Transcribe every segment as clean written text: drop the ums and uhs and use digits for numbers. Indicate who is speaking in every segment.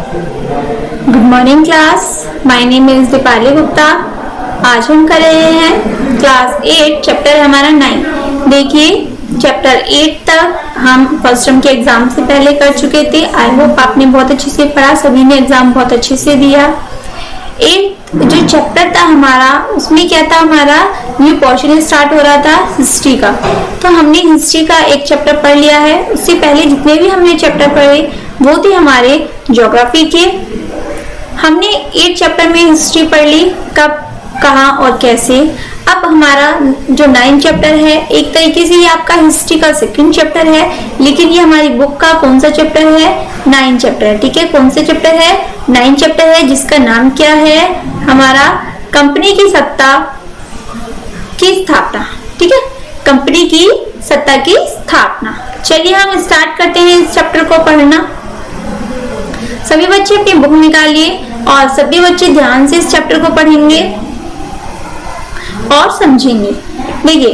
Speaker 1: Good morning class, my name is Deepali Gupta. आज हम कर रहे हैं क्लास 8 चैप्टर हमारा 9। देखिए चैप्टर 8 तक हम फर्स्ट टर्म के एग्जाम से पहले कर चुके थे। आई होप आपने बहुत अच्छे से पढ़ा, सभी ने एग्जाम बहुत अच्छे से दिया। 8 जो चैप्टर था हमारा, उसमें क्या था, हमारा न्यू पोर्शन स्टार्ट हो रहा था हिस्ट्री का। तो हमने हिस्ट्री का एक चैप्टर पढ़ लिया है। उससे पहले जितने भी हमने चैप्टर पढ़े वो थे हमारे ज्योग्राफी के। हमने 8 चैप्टर में हिस्ट्री पढ़ ली, कब, कहाँ और कैसे। अब हमारा जो 9 चैप्टर है, एक तरीके से ये आपका हिस्ट्री का सेकंड चैप्टर है, लेकिन ये हमारी बुक का कौन सा चैप्टर है, 9 चैप्टर है। ठीक है, कौन सा चैप्टर है, 9 चैप्टर है, जिसका नाम क्या है हमारा, कंपनी की सत्ता की स्थापना। ठीक है, कंपनी की सत्ता की स्थापना। चलिए हम स्टार्ट करते हैं इस चैप्टर को पढ़ना। सभी बच्चे अपनी बुक निकालिए और सभी बच्चे ध्यान से इस चैप्टर को पढ़ेंगे और समझेंगे। देखिए,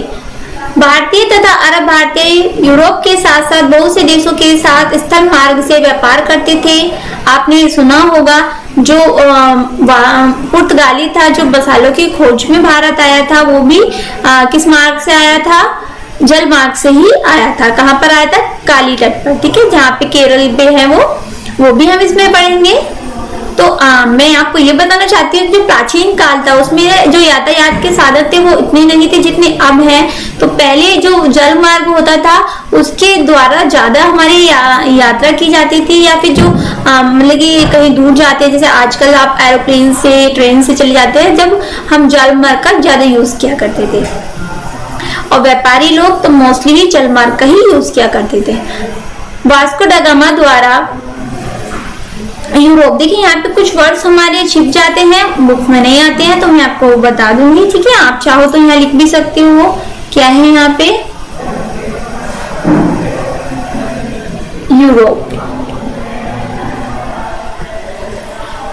Speaker 1: भारतीय तथा अरब भारतीय यूरोप के साथ साथ बहुत से देशों के साथ स्थल मार्ग से व्यापार करते थे। आपने सुना होगा जो पुर्तगाली था, जो बसालों की खोज में भारत आया था, वो भी किस मार्ग से आया था, जल मार्ग से ही आया था। कहाँ पर आया था, काली तट पर। ठीक है, जहाँ पे केरल पे है वो भी हम इसमें पढ़ेंगे। तो मैं आपको ये बताना चाहती हूँ, जो प्राचीन काल था उसमें जो यातायात के साधन थे वो इतने नहीं थे जितने अब हैं। तो पहले जो जल मार्ग होता था उसके द्वारा ज्यादा हमारी यात्रा की जाती थी, या फिर जो मतलब कि कहीं दूर जाते हैं, जैसे आजकल आप एरोप्लेन से, ट्रेन से चले जाते हैं, जब हम जल मार्ग का ज्यादा यूज किया करते थे। और व्यापारी लोग तो मोस्टली भी जल मार्ग का ही यूज किया करते थे। वास्को दा गामा द्वारा यूरोप, देखिए यहाँ पे कुछ वर्ड्स हमारे छिप जाते हैं, बुक में नहीं आते हैं, तो मैं आपको बता दूंगी। ठीक है, आप चाहो तो यहाँ लिख भी सकते हो। क्या है यहाँ पे, यूरोप।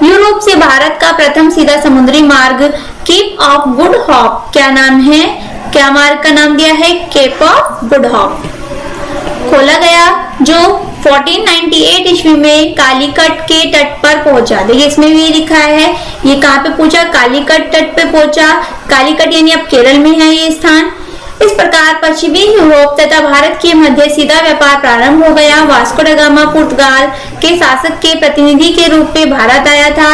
Speaker 1: यूरोप से भारत का प्रथम सीधा समुद्री मार्ग केप ऑफ गुड होप, क्या नाम है, क्या मार्ग का नाम दिया है, केप ऑफ गुड होप, खोला गया, जो 1498 ईस्वी में कालीकट के तट पर पहुंचा। देखिए इसमें भी लिखा है, ये कहाँ पे पहुंचा, कालीकट तट पे पहुंचा। कालीकट यानी अब केरल में है ये स्थान। इस प्रकार पश्चिमी यूरोप तथा भारत के मध्य सीधा व्यापार प्रारंभ हो गया। वास्को दा गामा पुर्तगाल के शासक के प्रतिनिधि के रूप में भारत आया था।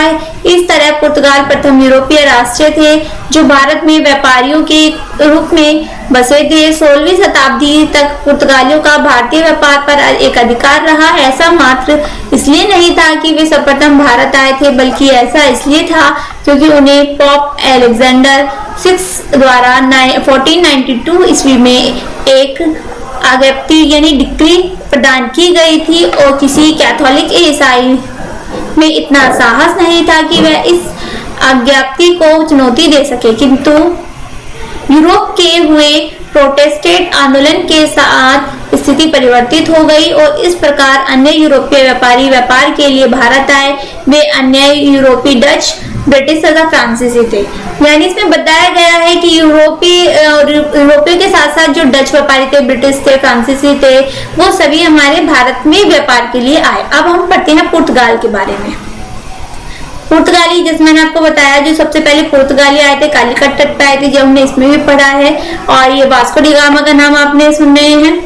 Speaker 1: इस तरह पुर्तगाल प्रथम यूरोपीय राष्ट्र थे जो भारत में व्यापारियों के रूप में बसे थे। 16वीं शताब्दी तक पुर्तगालियों का भारतीय व्यापार पर एक अधिकार रहा। ऐसा मात्र इसलिए नहीं था कि वे सर्वप्रथम भारत आए थे, बल्कि ऐसा इसलिए था क्योंकि उन्हें पोप अलेक्जेंडर 6 द्वारा 1492 ईस्वी में एक आज्ञप्ति यानी डिक्री प्रदान की गई थी, और किसी कैथोलिक ईसाई में इतना साहस नहीं था कि वह इस आज्ञप्ति को चुनौती दे सके। किंतु यूरोप के हुए प्रोटेस्टेंट आंदोलन के साथ स्थिति परिवर्तित हो गई और इस प्रकार अन्य यूरोपीय व्यापारी व्यापार के लिए भारत आए। वे अन्य यूरोपीय डच, ब्रिटिश तथा फ्रांसीसी थे। यानी इसमें बताया गया है कि यूरोपीय के साथ साथ जो डच व्यापारी थे, ब्रिटिश थे, फ्रांसीसी थे, वो सभी हमारे भारत में व्यापार के लिए आए। अब हम पढ़ते हैं पुर्तगाल के बारे में। पुर्तगाली, जैसे मैंने आपको बताया, जो सबसे पहले पुर्तगाली आए थे कालीकट तट पे आए थे, जो हमने इसमें भी पढ़ा है। और ये वास्को डी गामा का नाम आपने सुन रहे हैं।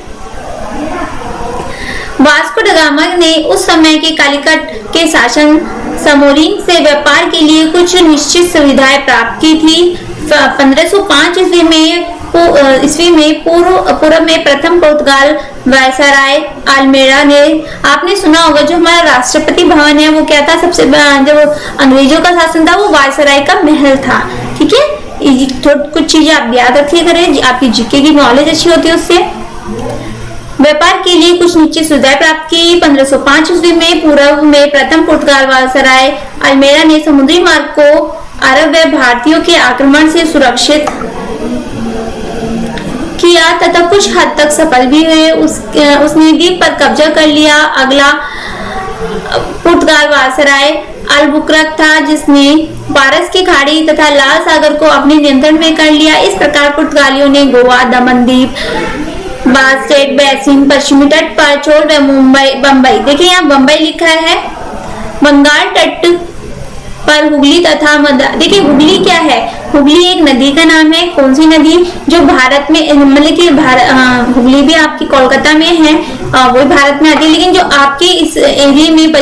Speaker 1: वास्को डी गामा ने उस समय के कालीकट के शासन समोरिन से व्यापार के लिए कुछ निश्चित सुविधाएं प्राप्त की थी। 1505 ईस्वी में पूर्व में प्रथम पुर्तगाल वायसराय अल्मेड़ा ने, आपने सुना होगा जो हमारा राष्ट्रपति भवन है वो क्या था, सबसे जो अंग्रेजों का शासन था वो वायसराय का महल था। ठीक है, कुछ चीजें आप याद रखिए करें, आपकी जीके की नॉलेज अच्छी होती है उससे। व्यापार के लिए कुछ निश्चित सुविधाएं प्राप्त की। 1505 ईस्वी में पूर्व में प्रथम पुर्तगाल वायसराय अल्मेड़ा ने समुद्री मार्ग को अरब व भारतीयों के आक्रमण से सुरक्षित किया तथा कुछ हद तक सफल भी हुए। उसने द्वीप पर कब्जा कर लिया। अगला पुर्तगाल वायसराय अलबुकरक था, जिसने पारस की खाड़ी तथा लाल सागर को अपने नियंत्रण में कर लिया। इस प्रकार पुर्तगालियों ने गोवा, दमन द्वीप, बास्टेट बेसिन, पश्चिमी तट पर चोल व मुंबई, बम्बई, देखिए यहाँ बम्बई लिखा है, बंगाल तट पर हुगली तथा देखिए हुगली क्या है, हुगली एक नदी का नाम है। कौन सी नदी? जो भारत में, मतलब कि हुगली भी आपकी कोलकाता में है, वो भारत में आती है, लेकिन जो आपके इस एरिया में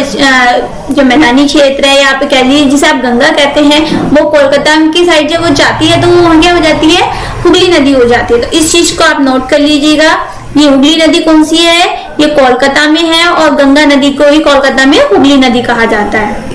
Speaker 1: जो मैदानी क्षेत्र है, या आप कह लीजिए जिसे आप गंगा कहते हैं, वो कोलकाता की साइड जब वो जाती है तो वो वहाँ क्या हो जाती है, हुगली नदी हो जाती है। तो इस चीज को आप नोट कर लीजिएगा। ये हुगली नदी कौन सी है? ये कोलकाता में है, और गंगा नदी को ही कोलकाता में हुगली नदी कहा जाता है।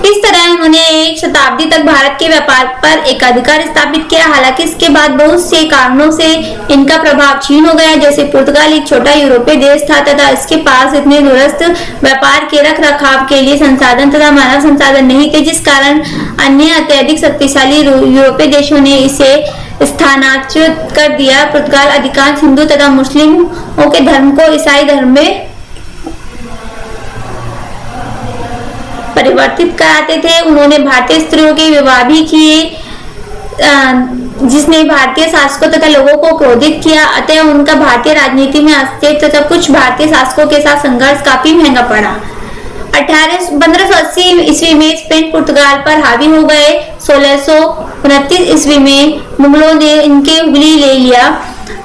Speaker 1: इस तरह उन्होंने एक शताब्दी तक भारत के व्यापार पर एकाधिकार स्थापित किया। हालांकि इसके बाद बहुत से कारणों से इनका प्रभाव क्षीण हो गया। जैसे पुर्तगाल एक छोटा यूरोपीय देश था तथा इसके पास इतने दूरस्थ व्यापार के रख रखाव के लिए संसाधन तथा मानव संसाधन नहीं थे, जिस कारण अन्य अत्यधिक शक्तिशाली यूरोपीय देशों ने इसे स्थानांतरित कर दिया। पुर्तगाल अधिकांश हिंदू तथा मुस्लिमों के धर्म को ईसाई धर्म में परिवर्तित कराते थे। उन्होंने भारतीय स्त्रियों के विवाह भी किए, जिसने भारतीय शासकों तथा लोगों को क्रोधित किया। अतः उनका भारतीय राजनीति में हस्तक्षेप तथा कुछ भारतीय शासकों के साथ संघर्ष काफी महंगा पड़ा। 1580 ईस्वी में स्पेन पुर्तगाल पर हावी हो गए। 1629 ईस्वी में मुगलों ने इनके हुगली ले लिया।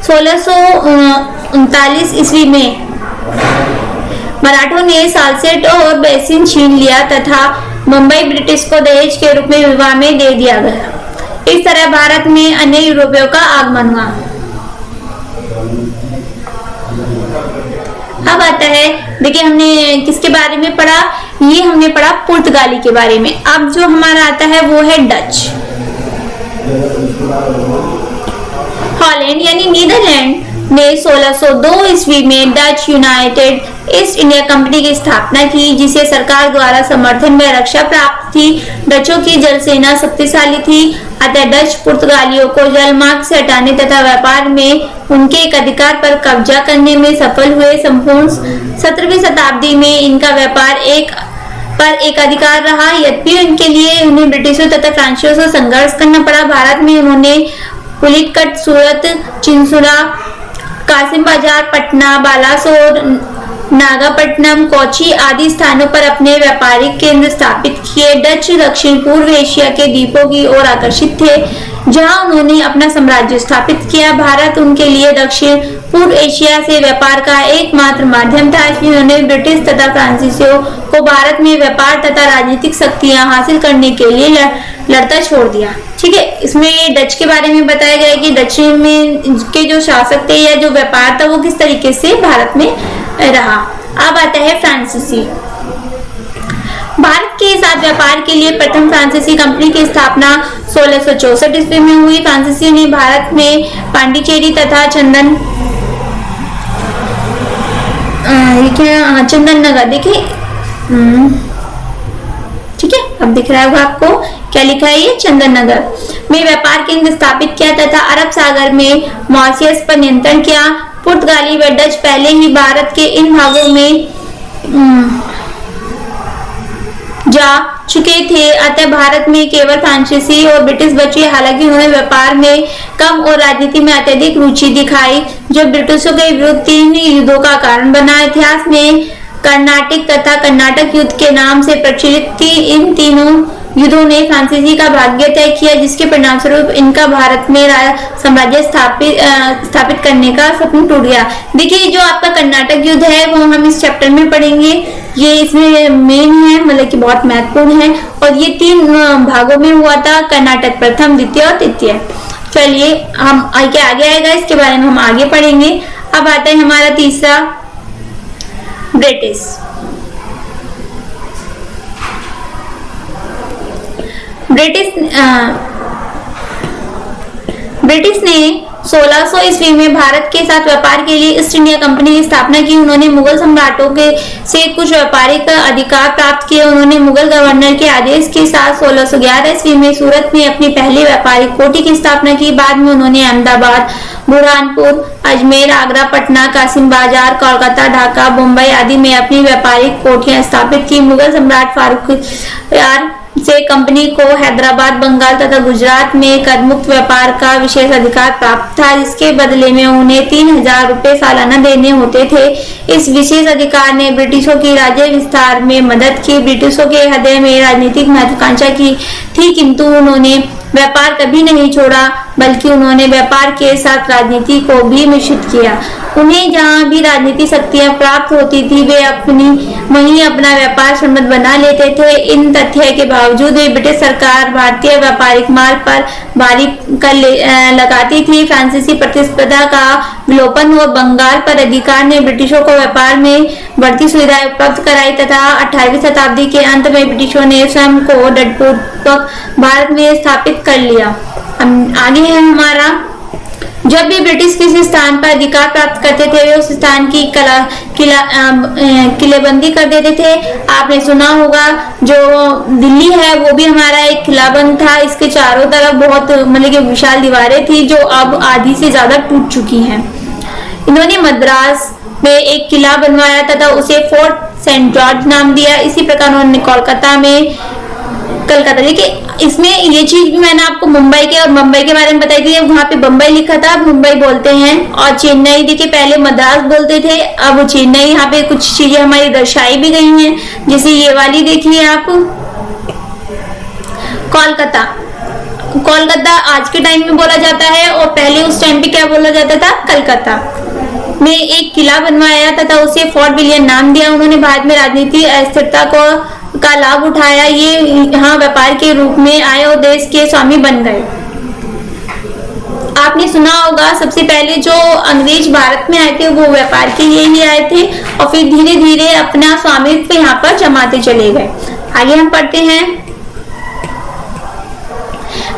Speaker 1: 1639 ईस्वी में मराठों ने सालसेट और बेसिन छीन लिया तथा मुंबई ब्रिटिश को दहेज के रूप में विवाह में दे दिया गया। इस तरह भारत में अन्य यूरोपियों का आगमन हुआ। अब आता है, देखिए हमने किसके बारे में पढ़ा? ये हमने पढ़ा पुर्तगाली के बारे में। अब जो हमारा आता है वो है डच। हॉलैंड यानी नीदरलैंड ने 1602 ईस्वी में Dutch United east India company की स्थापना की, जिसे सरकार द्वारा समर्थन में रक्षा प्राप्त थी। डचों की जल सेना शक्तिशाली थी, अतः डच पुर्तगालियों को जलमार्ग से हटाने तथा व्यापार में उनके एक अधिकार पर कब्जा करने में सफल हुए। संपूर्ण 17वीं शताब्दी में इनका व्यापार एक अधिकार रहा। यद्यपि उनके लिए उन्हें ब्रिटिशों तथा फ्रांसीसियों से संघर्ष करना पड़ा। भारत में उन्होंने पुलिकट, सूरत, चिंसुरा, कासिम बाजार, पटना, बालासोर, नागापट्टनम, कोची आदि स्थानों पर अपने व्यापारिक केंद्र स्थापित किए। डच दक्षिण पूर्व एशिया के द्वीपों की ओर आकर्षित थे, जहां उन्होंने अपना साम्राज्य स्थापित किया। भारत उनके लिए दक्षिण पूर्व एशिया से व्यापार का एकमात्र माध्यम था, इसलिए उन्होंने ब्रिटिश तथा फ्रांसीसियों को भारत में व्यापार तथा राजनीतिक शक्तियां हासिल करने के लिए लड़ता छोड़ दिया। ठीक है, इसमें ये डच के बारे में बताया गया है कि डच में के जो शासक थे या जो व्यापार था वो किस तरीके से भारत में रहा। अब आता है फ्रांसीसी। भारत के साथ व्यापार के लिए प्रथम फ्रांसीसी कंपनी की स्थापना 1664 ईस्वी में हुई। फ्रांसीसी ने भारत में पांडिचेरी तथा चंदन नगर, देखिए ठीक है, अब दिख रहा होगा आपको क्या लिखा है, ये चंदन नगर में व्यापार केंद्र स्थापित किया तथा अरब सागर में मॉरिशस पर नियंत्रण किया। पुर्तगाली व डच पहले ही भारत के इन भागों में जा चुके थे, अतः भारत में केवल फ्रांसीसी और ब्रिटिश बचे। हालांकि उन्होंने व्यापार में कम और राजनीति में अत्यधिक रुचि दिखाई, जो ब्रिटिशों के विरुद्ध 3 युद्धों का कारण बना। इतिहास में कर्नाटक तथा कर्नाटक युद्ध के नाम से प्रचलित थी। इन तीनों युद्धों ने फ्रांसीसी का भाग्य तय किया, जिसके परिणामस्वरूप इनका भारत में साम्राज्य स्थापित करने का सपना टूट गया। देखिए जो आपका कर्नाटक युद्ध है वो हम इस चैप्टर में पढ़ेंगे, ये इसमें मेन है, मतलब कि बहुत महत्वपूर्ण है, और ये 3 भागों में हुआ था, कर्नाटक प्रथम, द्वितीय और तृतीय। चलिए हम आगे आएगा, इसके बारे में हम आगे पढ़ेंगे। अब आता है हमारा तीसरा, ब्रिटिश। ब्रिटिश ने 1600 ईस्वी में भारत के साथ व्यापार के लिए ईस्ट इंडिया कंपनी की स्थापना की। उन्होंने मुगल सम्राटों के से कुछ व्यापारिक अधिकार प्राप्त किए। उन्होंने मुगल गवर्नर के आदेश के साथ 1611 ईस्वी में सूरत में अपनी पहली व्यापारिक कोठी की स्थापना की। बाद में उन्होंने अहमदाबाद, बुरहानपुर, अजमेर, आगरा, पटना, कासिम बाजार, कोलकाता, ढाका, मुंबई आदि में अपनी व्यापारिक कोठियां स्थापित की। मुगल सम्राट फारूक से कंपनी को हैदराबाद, बंगाल तथा गुजरात में करमुक्त व्यापार का विशेष अधिकार प्राप्त था, जिसके बदले में उन्हें 3,000 रुपए सालाना देने होते थे। इस विशेष अधिकार ने ब्रिटिशों की राज्य विस्तार में मदद की। ब्रिटिशों के हृदय में राजनीतिक महत्वाकांक्षा की थी, किंतु उन्होंने व्यापार कभी नहीं छोड़ा, बल्कि उन्होंने व्यापार के साथ राजनीति को भी मिश्रित किया। उन्हें जहां भी राजनीतिक शक्तियां प्राप्त होती थी, वे वहीं अपना व्यापार संबंध बना लेते थे। इन तथ्य के बावजूद भी ब्रिटिश सरकार भारतीय व्यापारिक माल पर भारी कर लगाती थी। फ्रांसीसी प्रतिस्पर्धा का विलोपन और बंगाल पर अधिकार ने ब्रिटिशों को व्यापार में बढ़ती सुविधाएं उपलब्ध कराई तथा 18वीं शताब्दी के अंत में ब्रिटिशों ने स्वयं को दृढ़पूर्वक भारत में स्थापित कर लिया। आगे है हमारा, जब भी ब्रिटिश किसी स्थान पर अधिकार प्राप्त करते थे, वे उस स्थान की किलेबंदी कर देते थे। आपने सुना होगा जो दिल्ली है वो भी हमारा एक किलाबंद था। इसके चारों तरफ बहुत मतलब कि विशाल दीवारें थी जो अब आधी से ज्यादा टूट चुकी हैं। इन्होंने मद्रास में एक किला बनवाया तथा उसे फोर्ट सेंट जॉर्ज नाम दिया। इसी प्रकार उन्होंने कलकत्ता देखिए, इसमें ये चीज भी मैंने आपको मुंबई के बारे में बताई थी। वहां पे बम्बई लिखा था, मुंबई बोलते हैं। और चेन्नई देखिए, पहले मद्रास बोलते थे, अब चेन्नई। यहाँ पे कुछ चीजें हमारी दर्शाई भी गई हैं, जैसे ये वाली देखिए आप, कोलकाता आज के टाइम में बोला जाता है, और पहले उस टाइम पे क्या बोला जाता था, कलकत्ता में एक किला बनवाया तथा उसे फोर्ट विलियम नाम दिया। उन्होंने भारत में राजनीति अस्थिरता का लाभ उठाया। ये यहाँ व्यापार के रूप में आए और देश के स्वामी बन गए। आपने सुना होगा सबसे पहले जो अंग्रेज भारत में आए थे वो व्यापार के लिए ही आए थे, और फिर धीरे धीरे अपना स्वामित्व यहाँ पर जमाते चले गए। आगे हम पढ़ते हैं,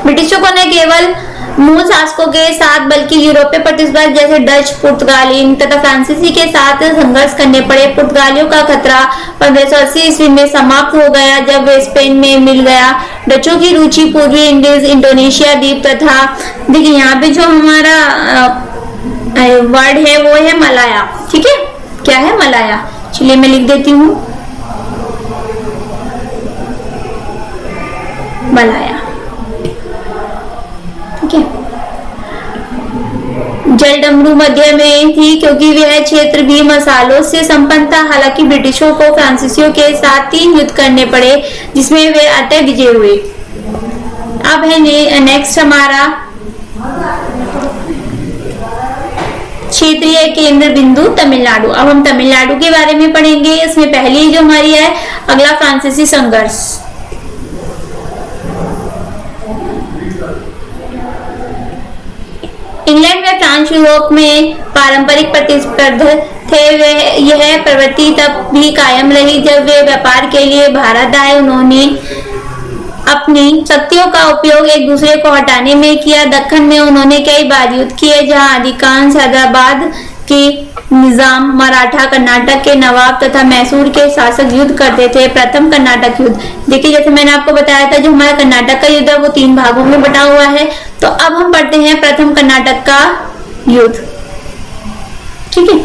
Speaker 1: ब्रिटिशों को न केवल मूल शासकों के साथ बल्कि यूरोपीय प्रतिस्पर्धा जैसे डच, पुर्तगाली तथा फ्रांसीसी के साथ संघर्ष करने पड़े। पुर्तगालियों का खतरा 1580 ईस्वी में समाप्त हो गया जब वे स्पेन में मिल गया। डचों की रुचि पूर्वी इंडीज, इंडोनेशिया द्वीप तथा देखिए यहाँ पे जो हमारा वर्ड है वो है मलाया। ठीक है, क्या है मलाया, चलिए मैं लिख देती हूँ, मलाया। जलडमरू मध्य में थी क्योंकि वह क्षेत्र भी मसालों से संपन्न था। हालांकि ब्रिटिशों को फ्रांसीसियों के साथ 3 युद्ध करने पड़े जिसमें वे अंततः विजय हुए। अब है नेक्स्ट हमारा क्षेत्रीय केंद्र बिंदु तमिलनाडु। अब हम तमिलनाडु के बारे में पढ़ेंगे। इसमें पहली जो हमारी है, अगला फ्रांसीसी संघर्ष। इंग्लैंड व फ्रांस यूरोप में पारंपरिक प्रतिस्पर्धी थे। यह प्रवृत्ति तब भी कायम रही जब वे व्यापार के लिए भारत आए। उन्होंने अपनी शक्तियों का उपयोग एक दूसरे को हटाने में किया। दक्कन में उन्होंने कई बार युद्ध किए जहां अधिकांश हैदराबाद के निजाम, मराठा, कर्नाटक के नवाब तथा मैसूर के शासक युद्ध करते थे। प्रथम कर्नाटक युद्ध, देखिए जैसे मैंने आपको बताया था जो हमारा कर्नाटक का युद्ध है वो 3 भागों में बटा हुआ है। तो अब हम पढ़ते हैं प्रथम कर्नाटक का युद्ध। ठीक है,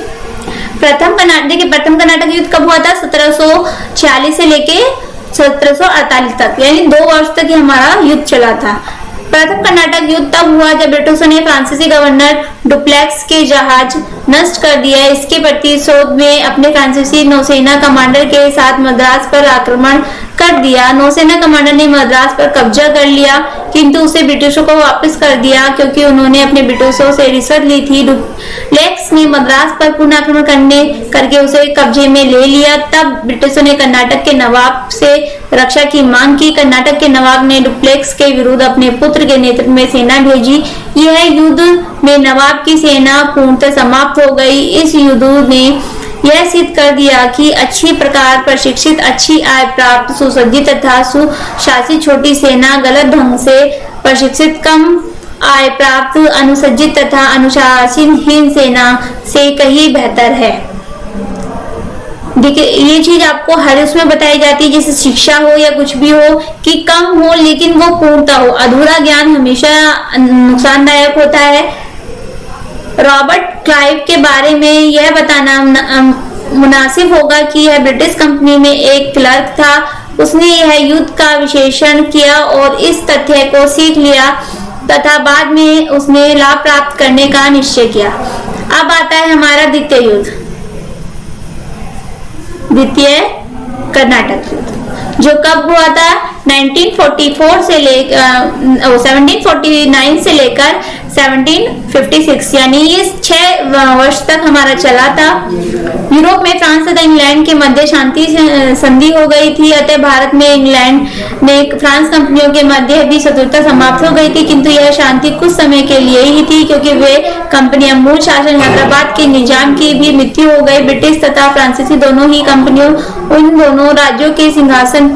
Speaker 1: प्रथम कर्नाटक युद्ध कब हुआ था? 1746 से लेके 1748 तक, यानी 2 वर्ष तक ये हमारा युद्ध चला था। प्रथम कर्नाटक युद्ध तब हुआ जब ब्रिटिशों ने फ्रांसीसी गवर्नर डुप्लेक्स के जहाज नष्ट कर दिया। इसके प्रतिशोध में अपने फ्रांसीसी नौसेना कमांडर के साथ मद्रास पर आक्रमण कर दिया। नौसेना कमांडर ने मद्रास पर कब्जा कर लिया, किंतु उसे ब्रिटिशों को वापस कर दिया क्योंकि उन्होंने अपने ब्रिटिशों से रिश्वत ली थी। डुप्लेक्स ने मद्रास पर पुनः आक्रमण करके उसे कब्जे में ले लिया। तब ब्रिटिशों ने कर्नाटक के नवाब से रक्षा की मांग की। कर्नाटक के नवाब ने डुप्लेक्स के विरुद्ध अपने पुत्र के नेतृत्व में सेना भेजी। यह युद्ध में नवाब की सेना पूर्णतः समाप्त हो गई। इस युद्ध ने यह सिद्ध कर दिया कि अच्छी प्रकार प्रशिक्षित, अच्छी आय प्राप्त, सुसज्जित तथा सुशासित छोटी सेना गलत ढंग से प्रशिक्षित, कम आय प्राप्त, अनुसज्जित तथा अनुशासनहीन सेना से कहीं बेहतर है। देखिए ये चीज आपको हर उसमें बताई जाती है, जैसे शिक्षा हो या कुछ भी हो, कि कम हो लेकिन वो पूर्णता हो। अधूरा ज्ञान हमेशा नुकसानदायक होता है। रॉबर्ट क्लाइव के बारे में यह बताना मुनासिब होगा कि यह ब्रिटिश कंपनी में एक क्लर्क था। उसने यह युद्ध का विश्लेषण किया और इस तथ्य को सीख लिया तथा बाद में उसने लाभ प्राप्त करने का निश्चय किया। अब आता है हमारा द्वितीय युद्ध, द्वितीय कर्नाटक युद्ध, जो कब हुआ था 1949 से लेकर 1756, यानी ये 6 वर्ष तक हमारा चला था। यूरोप में फ्रांस तथा इंग्लैंड के मध्य शांति संधि हो गई थी, अतः भारत में इंग्लैंड में फ्रांस कंपनियों के मध्य भी शत्रुता समाप्त हो गई थी, किंतु यह शांति कुछ समय के लिए ही थी, क्योंकि वे कंपनियां मूल शासन हैदराबाद के निजाम की भी मृत्यु हो गई। ब्रिटिश तथा फ्रांसीसी दोनों ही कंपनियों उन दोनों राज्यों के सिंहासन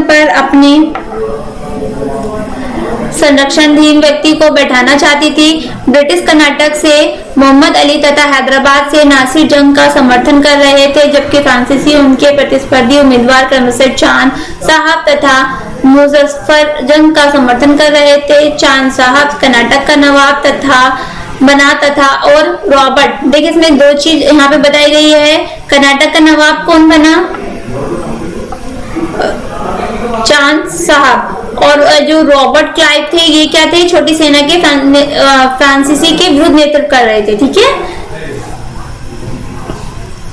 Speaker 1: पर अपनी संरक्षणहीन व्यक्ति को बैठाना चाहती थी। ब्रिटिश कर्नाटक से मोहम्मद अली तथा हैदराबाद से नासिर जंग का समर्थन कर रहे थे, जबकि फ्रांसीसी उनके प्रतिस्पर्धी उम्मीदवार क्रमशः चांद साहब तथा मुजफ्फर जंग का समर्थन कर रहे थे। चांद साहब कर्नाटक का नवाब बना तथा और रॉबर्ट, देखिए इसमें 2 चीज यहाँ पे बताई गई है। कर्नाटक का नवाब कौन बना? चांद साहब। और जो रॉबर्ट क्लाइव थे, ये क्या थे? छोटी सेना के फ्रांसीसी के विरुद्ध नेतृत्व कर रहे थे। ठीक है,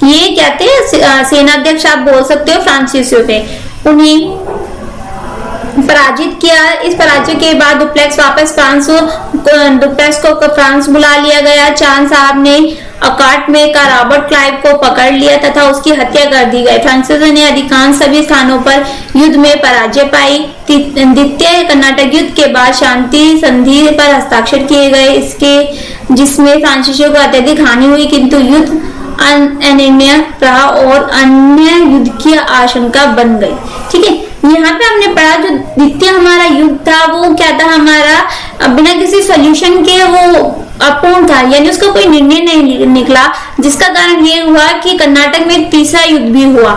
Speaker 1: ये क्या थे? सेनाध्यक्ष आप बोल सकते हो फ्रांसीसियों थे। उन्हें पराजित किया। इस पराजय के बाद डुप्लेक्स को फ्रांस बुला लिया गया। चांद साहब ने अकाट में का रॉबर्ट क्लाइव को पकड़ लिया तथा उसकी हत्या कर दी गई। फ्रांसीसियों ने अधिकांश सभी स्थानों पर युद्ध में पराजय पाई। द्वितीय कर्नाटक युद्ध के बाद शांति संधि पर हस्ताक्षर किए गए, जिसमें फ्रांसीसियों को अत्यधिक हानि हुई, किंतु युद्ध अनिर्णय रहा और अन्य युद्ध की आशंका बन गई। ठीक है, यहाँ पे हमने पढ़ा जो द्वितीय हमारा युद्ध था वो क्या था? हमारा बिना किसी सॉल्यूशन के वो अपूर्ण था, यानी उसका कोई निर्णय नहीं निकला, जिसका कारण ये हुआ कि कर्नाटक में तीसरा युद्ध भी हुआ।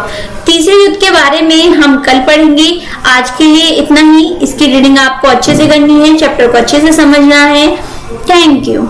Speaker 1: तीसरे युद्ध के बारे में हम कल पढ़ेंगे। आज के लिए इतना ही। इसकी रीडिंग आपको अच्छे से करनी है, चैप्टर को अच्छे से समझना है। Thank you.